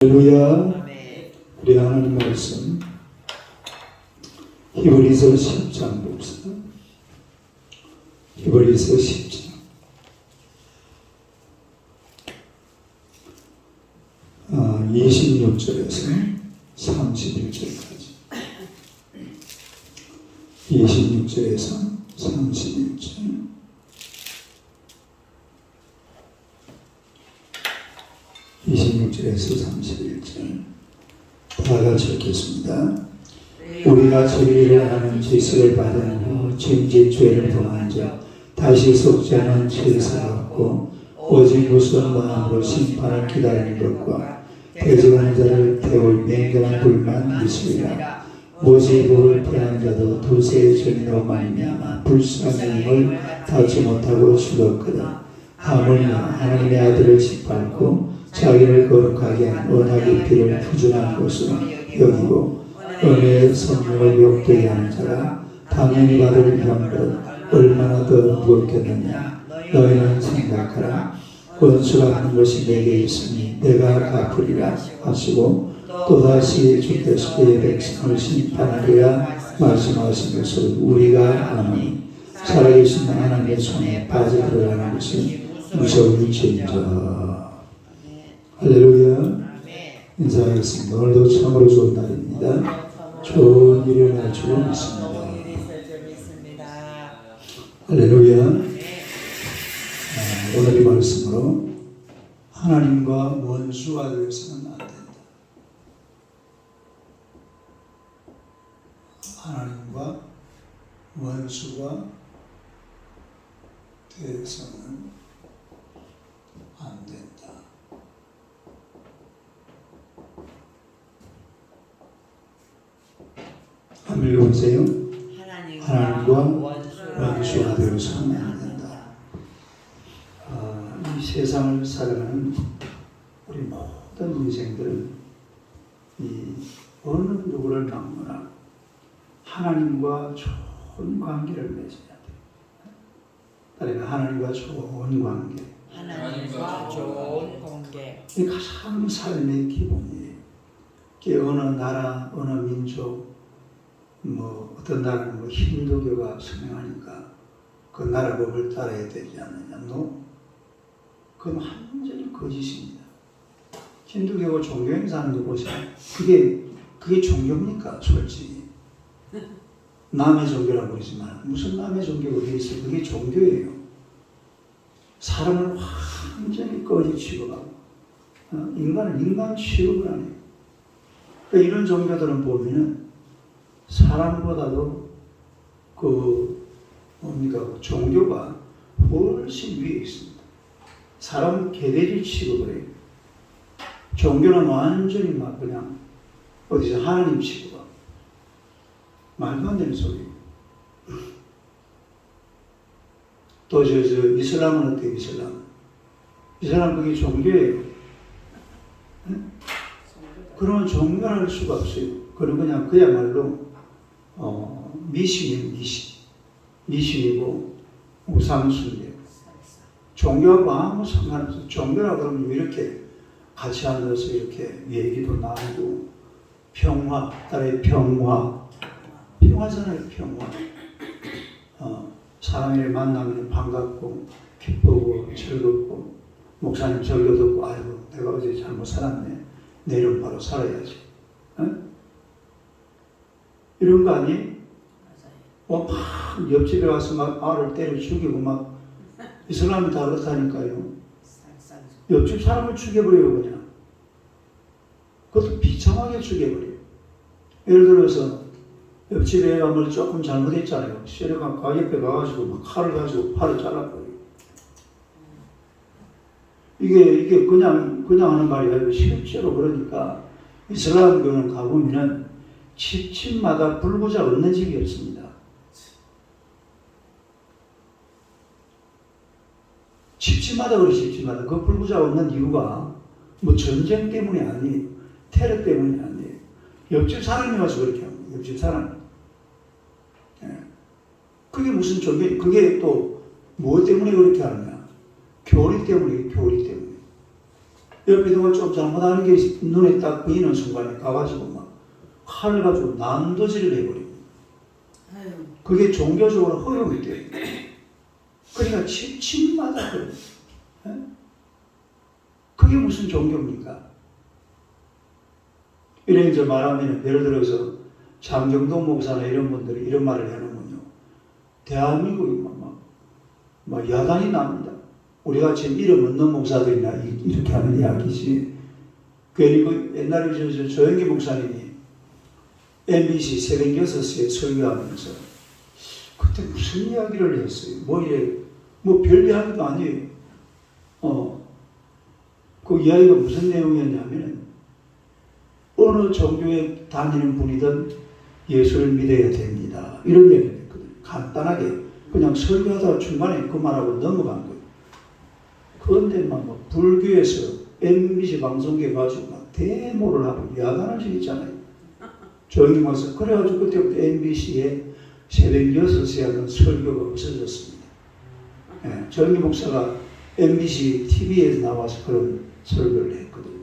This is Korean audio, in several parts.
할렐루야. 우리 하나님 말씀 히브리서 10장 봅시다. 히브리서 10장 26절에서 31절까지 26절에서 31절 26절에서 31절 다 같이 읽겠습니다. 우리가 죄를 하는 죄수를 받은 후 짐짓 죄를 범한 자 다시 속지 않은 죄사가 없고 오직 무서운 마음으로 심판을 기다리는 것과 대적하는 자를 태울 맹렬한 불만 있으리라. 모세의 법을 피한 자도 두세의 죄로 말미암아 불쌍히 힘을 닿지 못하고 죽었거든. 하물며 하나님의 아들을 짓밟고 자기를 거룩하게 한 언약의 피를 부정한 것으로 여기고 은혜의 성령을 욕되게 하는 자가 당연히 받을 형벌은 얼마나 더 무겁겠느냐. 너희는 생각하라. 원수가 하는 것이 내게 있으니 내가 갚으리라 하시고 또다시 주께서 그의 백성을 심판하리라 말씀하신 것을 우리가 아노니 살아계신 하나님의 손에 빠져들어가는 것이 무서울지인저. 할렐루야. 인사하겠습니다. 오늘도 참으로 좋은 날입니다. 좋은 일을 할 줄 믿습니다. 할렐루야. 오늘의 말씀으로 하나님과 원수가 되어서는 안 된다. 하나님과 원수가 되어서는 안 된다. 한번 읽어보세요. 하나님과 원수가 되어서는 안 된다. 이 세상을 살아가는 우리 모든 인생들은 이 어느 누구를 막거나 하나님과 좋은 관계를 맺어야 돼. 그러니까 하나님과 좋은 관계. 하나님과 좋은 관계. 이 가장 삶의 기본이에요. 어느 나라, 어느 민족, 어떤 나라는 힌두교가 성행하니까 그 나라 법을 따라야 되지 않느냐. 그건 완전히 거짓입니다. 힌두교가 종교 행사하는 거 보세요. 그게 종교입니까? 솔직히. 남의 종교라고 그러지만 무슨 남의 종교가 그게 있어요? 그게 종교예요. 사람을 완전히 거짓 취급하고 인간을 인간 취급을 안 해요. 그러니까 이런 종교들은 보면은 사람보다도 종교가 훨씬 위에 있습니다. 사람 개돼지 취급을 해요. 종교는 완전히 그냥 어디서 하나님 취급하고 말도 안 되는 소리예요. 또 이슬람은 어때요? 이슬람 그게 종교예요. 그러면 종교할 수가 없어요. 그건 그야말로 미신이고 우상숭배. 종교하고 아무 상관없어요. 종교라고 그러면 이렇게 같이 앉아서 이렇게 얘기도 나누고 나라의 평화잖아요. 평화. 사람을 만나면 반갑고 기쁘고 즐겁고 목사님 절교 듣고 아이고 내가 어제 잘못 살았네. 내일은 바로 살아야지. 이런 거 아니에요? 막 옆집에 와서 막 알을 때려 죽이고 막 이슬람이 다 그렇다니까요. 옆집 사람을 죽여버려요. 그냥. 그것도 비참하게 죽여버려요. 예를 들어서 옆집에 가면 조금 잘못했잖아요. 시내가 옆에 가가지고 막 칼을 가지고 팔을 잘라버려요. 이게 그냥 하는 말이 아니고 실제로 그러니까 이슬람교는 가보면은 집집마다 불구자 없는 집이 없습니다. 집집마다 그 불구자 없는 이유가 전쟁 때문이 아니에요. 테러 때문이 아니에요. 옆집 사람이 와서 그렇게 합니다. 옆집 사람. 그게 무슨 종교? 그게 또 뭐 때문에 그렇게 하느냐? 교리 때문에. 옆에 누가 좀 잘못하는 게 눈에 딱 보이는 순간에 가가지고 막 칼을 가지고 난도질을 해버립니다. 그게 종교적으로 허용이 돼요. 그러니까 침마다 그래요. 그게 무슨 종교입니까? 이래 이제 말하면 예를 들어서 장경동 목사나 이런 분들이 이런 말을 해놓으면요. 대한민국이 막 야단이 납니다. 우리가 지금 이름 없는 목사들이나 이렇게 하는 이야기지. 괜히 그 옛날에 조영기 목사님이 MBC 새벽 6시에 설교하면서 그때 무슨 이야기를 했어요? 뭐 별 이야기도 아니에요. 그 이야기가 무슨 내용이었냐면 어느 종교에 다니는 분이든 예수를 믿어야 됩니다. 이런 얘기를 했거든요. 간단하게 그냥 설교하다가 중간에 그 말하고 넘어간 거예요. 그런데 막 불교에서 MBC 방송국에 가지고 막 데모를 하고 야단을 치잖아요. 조용히 와서 그래가지고 그때부터 MBC에 새벽 6시에 하는 설교가 없어졌습니다. 예, 조용히 목사가 MBC TV에서 나와서 그런 설교를 했거든요.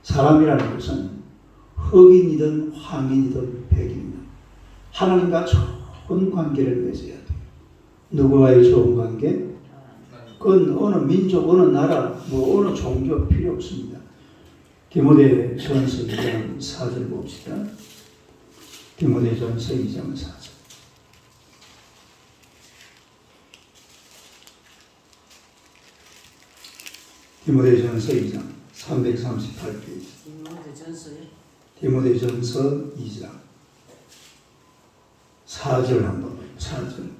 사람이라는 것은 흑인이든 황인이든 백인이든 하나님과 좋은 관계를 맺어야 돼요. 누구와의 좋은 관계? 그건 어느 민족, 어느 나라, 어느 종교 필요 없습니다. 디모데전서 2장 4절 봅시다. 디모데전서 2장 4절. 디모데전서 2장 338페이지. 디모데전서 2장 4절 한번 봐요. 4절.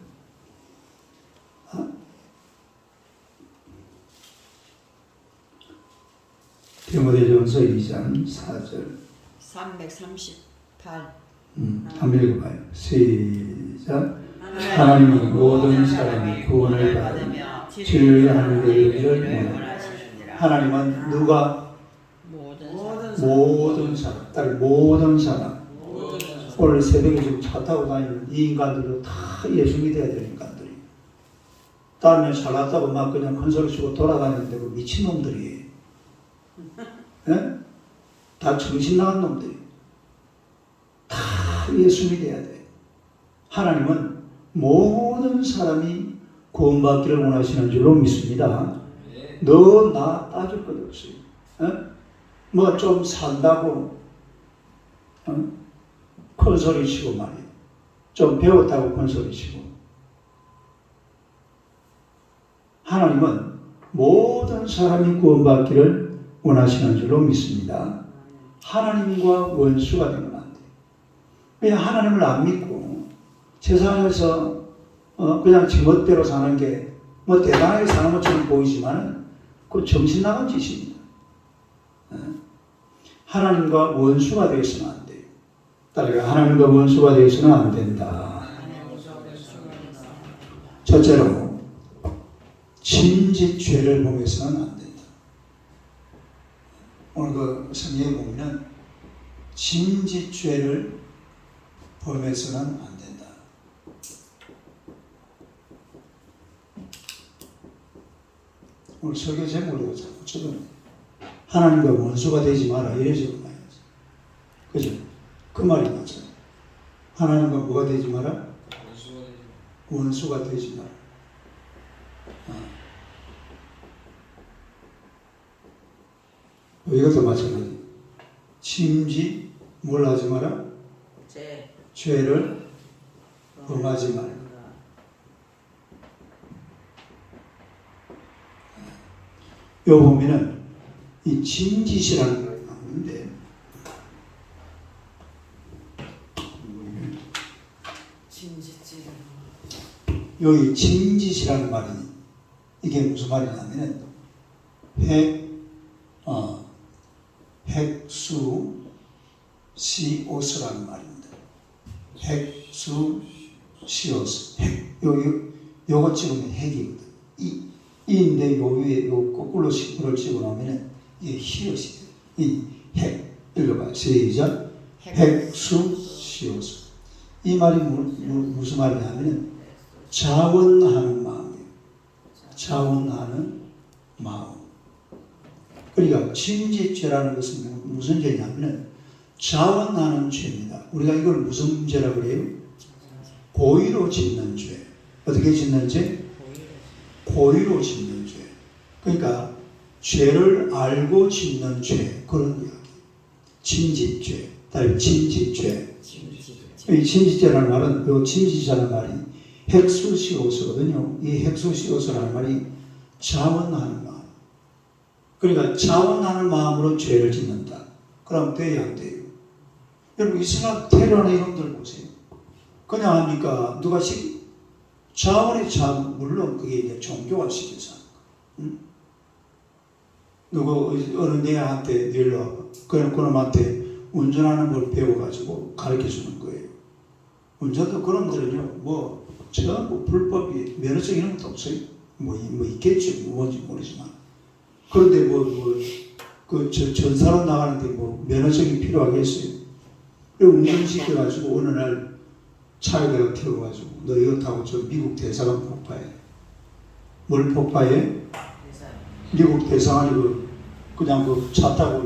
디모데전서 2장 4절 338 한번 읽어봐요. 시작. 하나님은 모든 사람이 구원을 받으며 진리하는 데 이르기를 원하시느니라. 하나님은 누가? 모든 사람, 딱 모든 사람. 오늘 새벽에 지금 차 타고 다니는 이 인간들도 다 예수 믿어야 되는 인간들이. 다음에 살았다고 막 그냥 큰 소리 치고 돌아다니는데 그 미친놈들이에요. 예? 다 정신 나간 놈들이. 다 예수 믿어야 돼. 하나님은 모든 사람이 구원받기를 원하시는 줄로 믿습니다. 너 나 따질 것 없어요. 뭐 좀 산다고 큰 소리 치고 말이에요. 좀 배웠다고 큰 소리 치고. 하나님은 모든 사람이 구원받기를 원하시는 줄로 믿습니다. 하나님과 원수가 되면 안 돼요. 그냥 하나님을 안 믿고 세상에서 그냥 지멋대로 사는 게 뭐 대단하게 사는 것처럼 보이지만 그 정신 나간 짓입니다. 하나님과 원수가 되어서는 안 돼요. 따라서 하나님과 원수가 되어서는 안 된다. 첫째로 진짓죄를 범해서는 안 된다. 오늘 그 성경에 보면 진짓죄를 범해서는 안 된다. 오늘 설교 제목으로 자꾸 적어요. 하나님과 원수가 되지 마라. 이래 적어놔야지. 그죠? 그 말이 맞아요. 하나님과 뭐가 되지 마라? 원수가 되지 마라. 이것도 마찬가지. 침지 뭘 하지 마라? 죄를 범하지 마라. 요 보면은 이 짐짓이라는 걸 나오는데 여기 짐짓이라는 말이 이게 무슨 말이냐면은 핵수 시오스라는 말입니다. 핵수 시오스 요거 찍으면 핵이거든. 이인데 요 위에 요 거꾸로 시구를 집어넣으면 이게 히읗이 돼요. 이 핵 읽어봐요. 시작. 핵수 시오스. 이 말이 무슨 말이냐면 자원하는 마음이에요. 자원하는 마음. 그러니까 침짓죄라는 것은 무슨 죄냐면 자원하는 죄입니다. 우리가 이걸 무슨 죄라고 그래요? 고의로 짓는 죄. 어떻게 짓는 죄? 고의로 짓는 죄. 그러니까 죄를 알고 짓는 죄, 그런 이야기. 침짓죄, 다른 침짓죄. 이 침짓죄라는 말은, 이 침짓이라는 말이 핵수시오스거든요. 이 핵수시오스라는 말이 자원하는 마음. 그러니까 자원하는 마음으로 죄를 짓는다. 그럼 돼야 안 돼요? 여러분, 이슬람 테러하는 이놈들 보세요. 그냥 합니까? 누가 자원의 자원, 물론 그게 이제 종교가 시켜서 하는 거. 누구 어느 애한테 놀러 와봐. 그놈한테 운전하는 걸 배워가지고 가르쳐 주는 거예요. 운전도 그놈들은요, 전부 불법이 면허증 이런 것도 없어요. 있겠지, 뭔지 모르지만. 그런데 전사로 나가는데 면허증이 필요하겠어요. 그리고 운전시켜가지고 어느 날 차에다가 태워가지고 너 이거 타고 저 미국 대사관 폭파해. 뭘 폭파해? 미국 대사관이 그냥 차 타고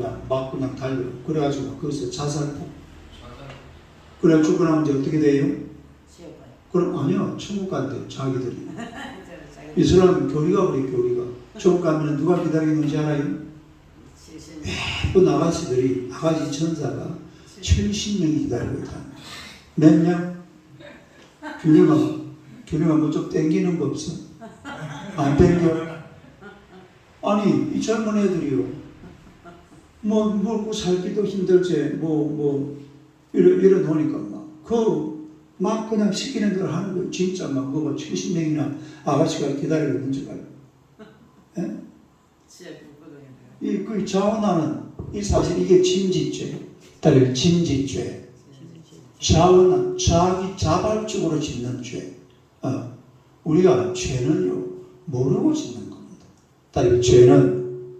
그냥 달려. 그래가지고 거기서 자살폭. 그래 죽고 나면 이제 어떻게 돼요? 그럼 아니요, 천국 간대 자기들이. 이슬람 교리가 그래, 교리가. 천국 가면 누가 기다리는지 알아요? 또 아가씨들이, 아가씨 천사가 70명이 기다리고 있다. 몇 명? 균형아 좀 땡기는 거 없어? 안 땡겨? 아니, 이 젊은 애들이요. 먹고 살기도 힘들지, 이래 놓으니까 막 그냥 시키는 대로 하는 거예요. 진짜 70명이나 아가씨가 기다리고 있는 줄 알고. 예? 그 자원하는, 이 사실 이게 침짓죄. 다른 침짓죄. 자원한, 자기 자발적으로 짓는 죄. 우리가 죄는요, 모르고 짓는 겁니다. 다른 죄는,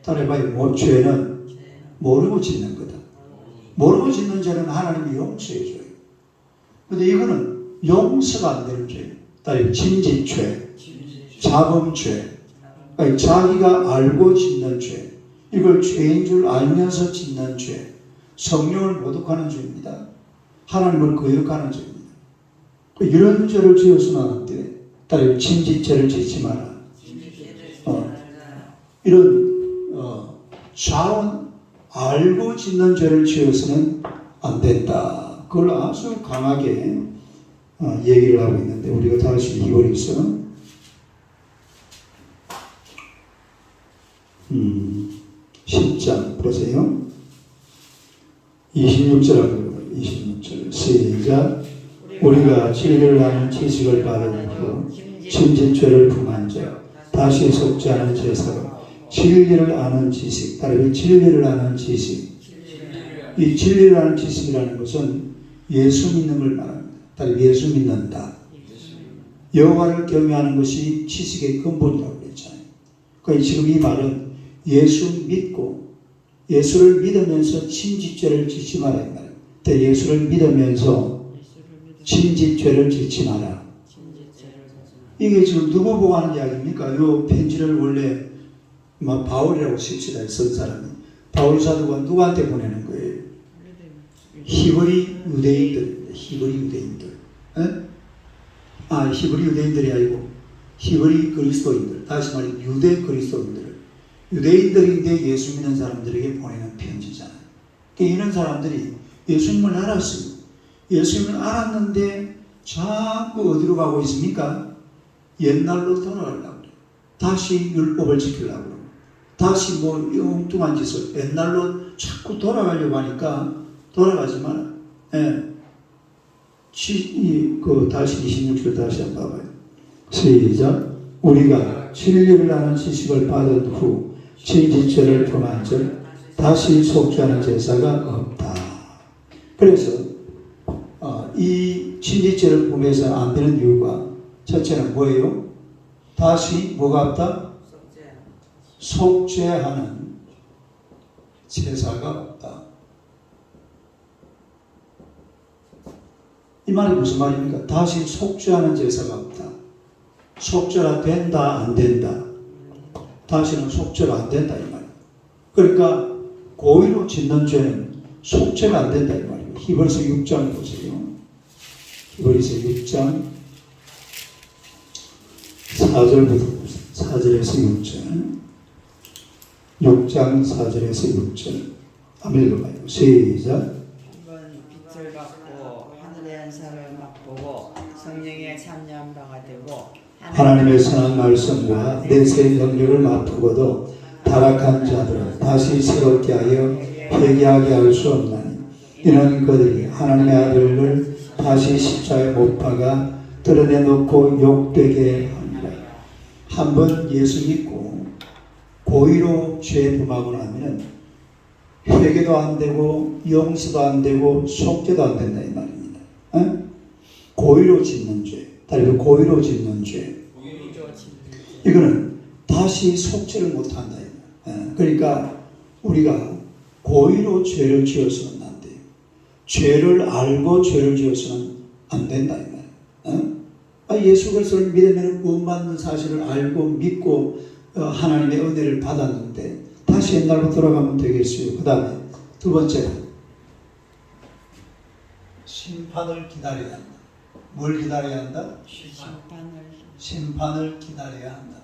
따라해봐요. 죄는 모르고 짓는 거다. 모르고 짓는 죄는 하나님이 용서해줘요. 근데 이거는 용서가 안 되는 죄예요. 다른 침짓죄, 자범죄. 그러니까 자기가 알고 짓는 죄. 이걸 죄인 줄 알면서 짓는 죄. 성령을 모독하는 죄입니다. 하나님을 거역하는 죄입니다. 이런 죄를 지어서는 안 돼. 다른 침짓죄를 짓지 마라. 이런 자원 알고 짓는 죄를 지어서는 안 된다. 그걸 아주 강하게 얘기를 하고 있는데 우리가 다시 히브리서 10장 보세요. 26절하고 26절 시작. 우리가 진리를 아는 지식을 받은 후 침짓죄를 품은 자 다시 속지 않은 제사로 진리를 아는 지식, 다른 진리를 아는 지식. 이 진리를 아는 지식이라는 것은 예수 믿는 걸 말합니다. 다른 예수 믿는다. 여호와를 경외하는 것이 지식의 근본이라고 그랬잖아요. 그러니까 지금 이 말은 예수 믿고 예수를 믿으면서 침짓죄를 짓지 마라 이 말이에요. 예수를 믿으면서 침짓죄를 짓지 마라. 이게 지금 누구 보고 하는 이야기입니까? 이 편지를 원래 바울이라고 씁시다 쓴 사람이 바울 사도가 누구한테 보내는 거예요? 히브리 유대인들입니다. 히브리 유대인들. 히브리 유대인들이 아니고 히브리 그리스도인들. 다시 말해 유대 그리스도인들. 유대인들인데 예수 믿는 사람들에게 보내는 편지잖아요. 그러니까 이런 사람들이 예수님을 알았어요. 예수님을 알았는데 자꾸 어디로 가고 있습니까? 옛날로 돌아가려고 그래요. 다시 율법을 지키려고 그래요. 다시 엉뚱한 짓을 옛날로 자꾸 돌아가려고 하니까 돌아가지만 다시 26절 다시 한번 봐봐요. 시작. 우리가 진리를 아는 지식을 받은 후 침짓죄를 범한 즉 다시 속죄하는 제사가 없다. 그래서 이 침짓죄를 범해서 안 되는 이유가 첫째는 뭐예요? 다시 뭐가 없다? 속죄하는 제사가 없다. 이 말이 무슨 말입니까? 다시 속죄하는 제사가 없다. 속죄가 된다, 안 된다. 다시는 속죄가 안 된다 이 말이에요. 그러니까 고의로 짓는 죄는 속죄가 안 된다 이 말이에요. 히브리서 6장 보세요. 히브리서 6장 4절에서 6절. 6장 4절에서 6절. 한번 읽어봐요. 시작. 한번 빛을 받고 하늘의 한사를 맛보고 성령의 참여한 바가 되고 하나님의 선한 말씀과 내세의 능력을 맛보고도 타락한 자들은 다시 새롭게 하여 회개하게 할 수 없나니 이는 그들이 하나님의 아들을 다시 십자가에 못 박아 드러내놓고 욕되게 합니다. 한번 예수 믿고 고의로 죄 범하고 나면 회개도 안 되고 용서도 안 되고 속죄도 안 된다 이 말입니다. 고의로 짓는 죄, 다른 고의로 짓는 죄, 이거는 다시 속죄를 못 한다. 그러니까 우리가 고의로 죄를 지어서는 안 돼요. 죄를 알고 죄를 지어서는 안 된다 이 말이에요. 예수 그리스도를 믿으면 구원받는 사실을 알고 믿고 하나님의 은혜를 받았는데 다시 옛날로 돌아가면 되겠어요. 그 다음에 두 번째는 심판을 기다려야 한다. 뭘 기다려야 한다? 심판을 기다려야 한다.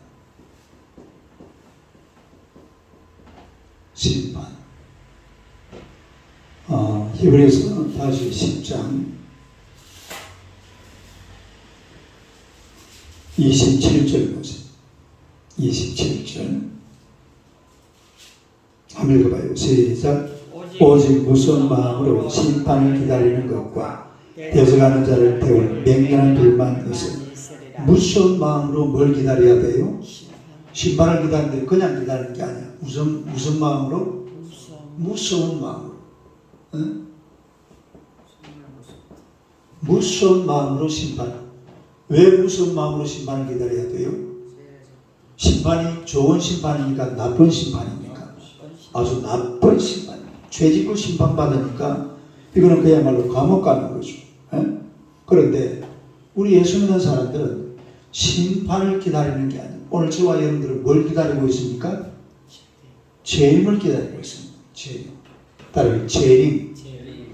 심판. 히브리서 다시 10장 27절 보세요. 27절. 한번 읽어봐요. 시작. 오직 무슨 마음으로 심판을 기다리는 것과 되어가는 자를 태울 맹렬한 불만 있으니 무슨 마음으로 뭘 기다려야 돼요? 심판을 기다리는데 그냥 기다리는 게 아니야. 무슨 마음으로? 무서운 마음으로. 응? 무서운 마음으로 심판. 왜 무서운 마음으로 심판을 기다려야 돼요? 심판이 좋은 심판이니까 나쁜 심판입니까? 아주 나쁜 심판. 죄짓고 심판받으니까 이거는 그야말로 감옥 가는 거죠. 그런데 우리 예수 믿는 사람들은 심판을 기다리는 게 아니에요. 오늘 저와 여러분들은 뭘 기다리고 있습니까? 재림을 기다리고 있습니다. 재림. 따르면 재림.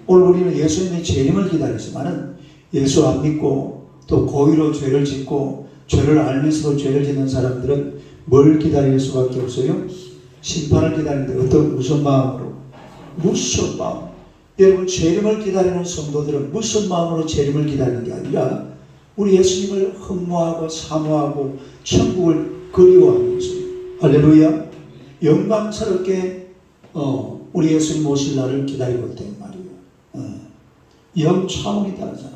오늘 우리는 예수님의 재림을 기다리지만은 예수 안 믿고 또 고의로 죄를 짓고 죄를 알면서도 죄를 짓는 사람들은 뭘 기다릴 수밖에 없어요? 심판을 기다리는데 무슨 마음으로? 무슨 마음? 여러분 재림을 기다리는 성도들은 무슨 마음으로 재림을 기다리는 게 아니라 우리 예수님을 흠모하고 사모하고 천국을 그리워하면서 할렐루야 영광스럽게 우리 예수님 오실 날을 기다리고 있단 말이에요. 영 차원이 다르잖아요.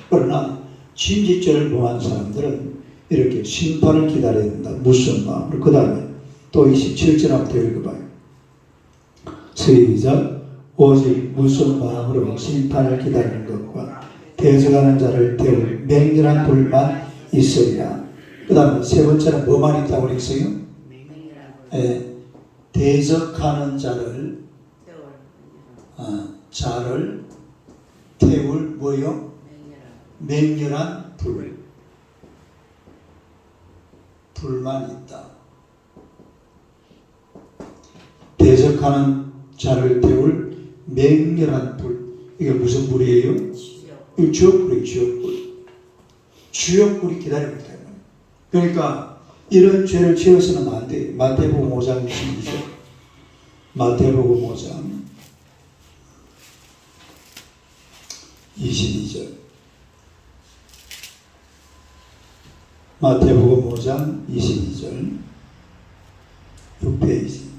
그러나 진지죄를 범한 사람들은 이렇게 심판을 기다려야 된다. 무슨 마음으로? 그 다음에 또 27절부터 읽어봐요. 시작. 오직 무슨 마음으로 심판을 기다리는 것과 대적하는 자를 태울 맹렬한 불만 있으리라. 그 다음에 세 번째는 뭐만 있다고 그랬어요? 대적하는 자를 태울 뭐요? 맹렬한 불만 있다. 대적하는 자를 태울 맹렬한 불. 이게 무슨 불이에요? 이거 지옥불이에요. 지옥불. 지옥불이 기다리고 있다. 그러니까 이런 죄를 지어서는 안 돼요. 마태복음 5장 22절. 마태복음 5장 22절. 마태복음 5장 22절 6페이지.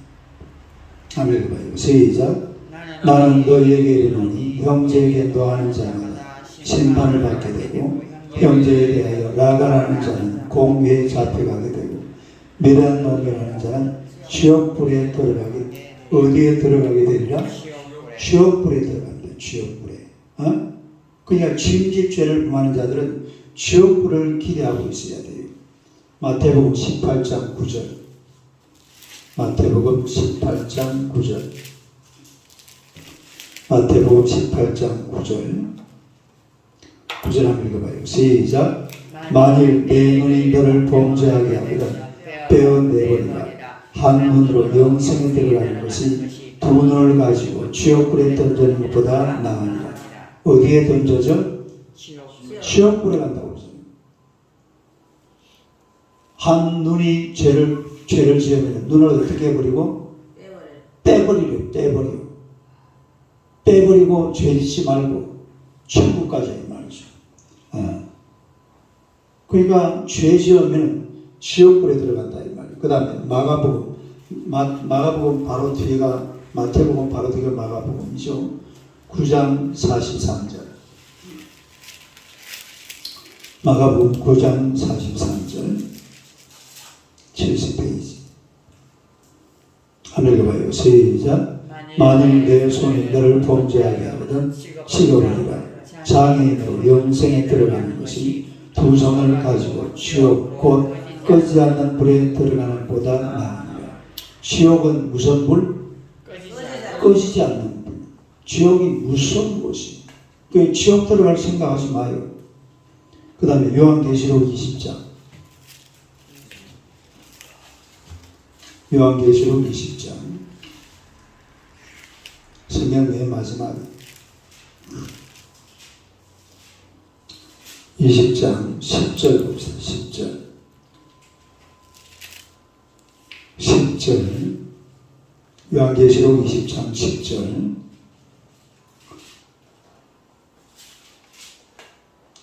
한번 읽어봐요. 시작. 나는 너희에게 이르노니 형제에게 노하는 자는 심판을 받게 되고 형제에 대하여 라간하는 자는 공회에 잡혀가게 되고 미련 논결하는 자는 지옥불에 들어가게. 어디에 들어가게 되리라? 지옥불에 들어갑니다. 지옥불에. 그러니까 침집죄를 범하는 자들은 지옥불을 기대하고 있어야 돼요. 마태복음 18장 9절. 마태복음 18장 9절. 마태복음 18장 9절. 9절 한번 읽어봐요. 시작. 만일 내 눈이 너를 범죄하게 하거든 빼어내버리라. 한 눈으로 영생에 들어가는 것이 두 눈을 가지고 지옥불에 던져는 것보다 나으니라. 어디에 던져져? 지옥불에 간다고 그러죠. 한 눈이 죄를 지으면 눈을 어떻게 해버리고? 빼버리고 죄 짓지 말고 천국 가자 이 말이죠. 그러니까 죄 지으면 지옥불에 들어간다 이 말이에요. 그 다음에 마가복음 바로 뒤가 마태복음 바로 뒤가 마가복음이죠. 9장 43절. 마가복음 9장 43절 70페이지. 하늘 읽어봐요. 시작. 만일 내 손이 너를 범죄하게 하거든 식어버리라. 장애인으로 영생에 들어가는 것이 두 손을 가지고 지옥 곧 꺼지지 않는 불에 들어가는 보다 나으니라. 지옥은 무슨 불? 꺼지지 않는 불. 지옥이 무슨 곳이? 그 지옥 들어갈 생각하지 마요. 그 다음에 요한계시록 20장. 요한계시록 20장. 성경 맨 마지막 20장 10절 봅시다. 10절 요한계시록 20장 10절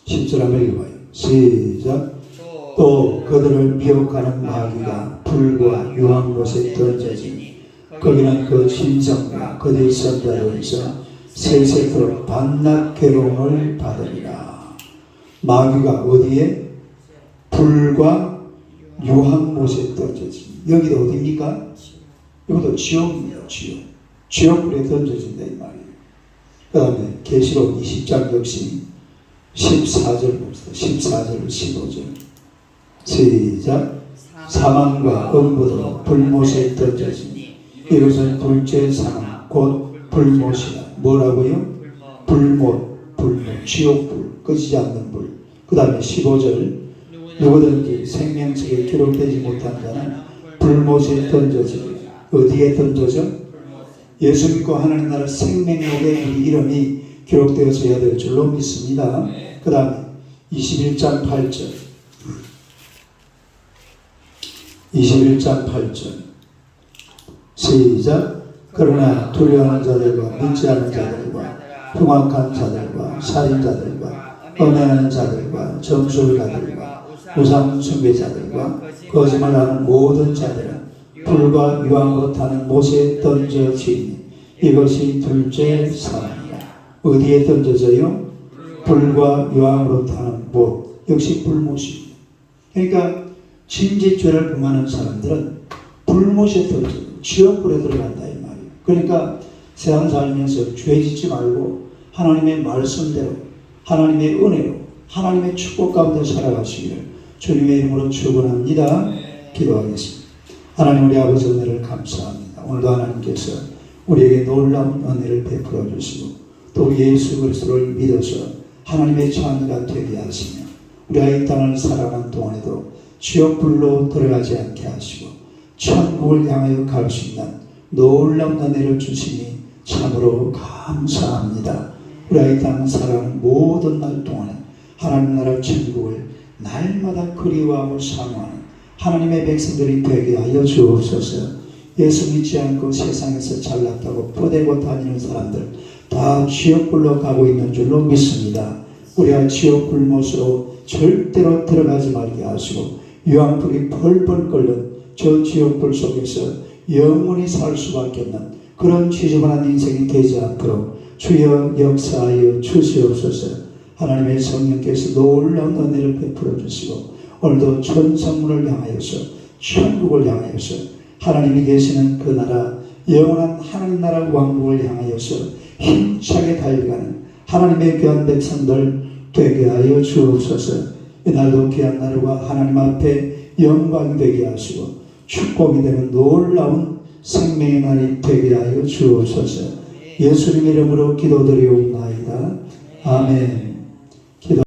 10절 한번 읽어봐요. 시작. 또 그들을 미혹하는 마귀가 불과 유황 곳에 던져지니 거기는 그 짐승과 그들의 선자로서 세세토록 밤낮 괴로움을 받으리라. 마귀가 어디에? 불과 유황못에 던져지니. 여기도 어디입니까? 여기도 지옥입니다. 지옥불에 던져진다 이 말이에요. 그 다음에 계시록 20장 역시 14절 봅시다. 14절 15절 시작. 사망과 음부도 불못에 던져지니 이것은 둘째 사망 곧 불못이라. 뭐라고요? 불못, 지옥불, 꺼지지 않는 불. 그 다음에 15절 누구든지 생명책에 기록되지 못한 자는 불못에 던져지리. 어디에 던져져? 예수 믿고 하나님 나라 생명록에 우리 이름이 기록되어져야 될 줄로 믿습니다. 그 다음에 21장 8절 21장 8절 시작. 그러나 두려워하는 자들과 믿지 않은 자들과 흉악한 자들과 살인자들과 음행하는 자들과 점술가들과 우상 숭배자들과 거짓말하는 모든 자들은 불과 유황으로 타는 못에 던져지니 이것이 둘째 사망이라. 어디에 던져져요? 불과 유황으로 타는 못, 역시 불못입니다. 그러니까 진지죄를 범하는 사람들은 불못에 던져 지옥불에 들어간다 이 말이에요. 그러니까 세상 살면서 죄 짓지 말고 하나님의 말씀대로 하나님의 은혜로 하나님의 축복 가운데 살아가시기를 주님의 이름으로 축원합니다. 기도하겠습니다. 하나님 우리 아버지 은혜를 감사합니다. 오늘도 하나님께서 우리에게 놀라운 은혜를 베풀어 주시고 또 예수 그리스도를 믿어서 하나님의 자녀가 되게 하시며 우리가 이 땅을 살아가는 동안에도 지옥불로 들어가지 않게 하시고 천국을 향하여 갈 수 있는 놀라운 은혜를 주시니 참으로 감사합니다. 우리가 이 땅을 살아가는 모든 날 동안에 하나님 나라 천국을 날마다 그리워하고 사모하는 하나님의 백성들이 되게 하여 주옵소서. 예수 믿지 않고 세상에서 잘났다고 뻗대고 다니는 사람들 다 지옥불로 가고 있는 줄로 믿습니다. 우리가 지옥불못으로 절대로 들어가지 말게 하시고 유황불이 펄펄 끓는 저 지옥불 속에서 영원히 살 수밖에 없는 그런 지저분한 인생이 되지 않도록 주여 역사하여 주시옵소서. 하나님의 성령께서 놀라운 은혜를 베풀어 주시고 오늘도 천성문을 향하여서 천국을 향하여서 하나님이 계시는 그 나라 영원한 하나님 나라 왕국을 향하여서 힘차게 달려가는 하나님의 귀한 백성들 되게 하여 주옵소서. 이날도 귀한 날과 하나님 앞에 영광이 되게 하시고 축복이 되는 놀라운 생명의 날이 되게 하여 주옵소서. 예수님 이름으로 기도드리옵나이다. 아멘.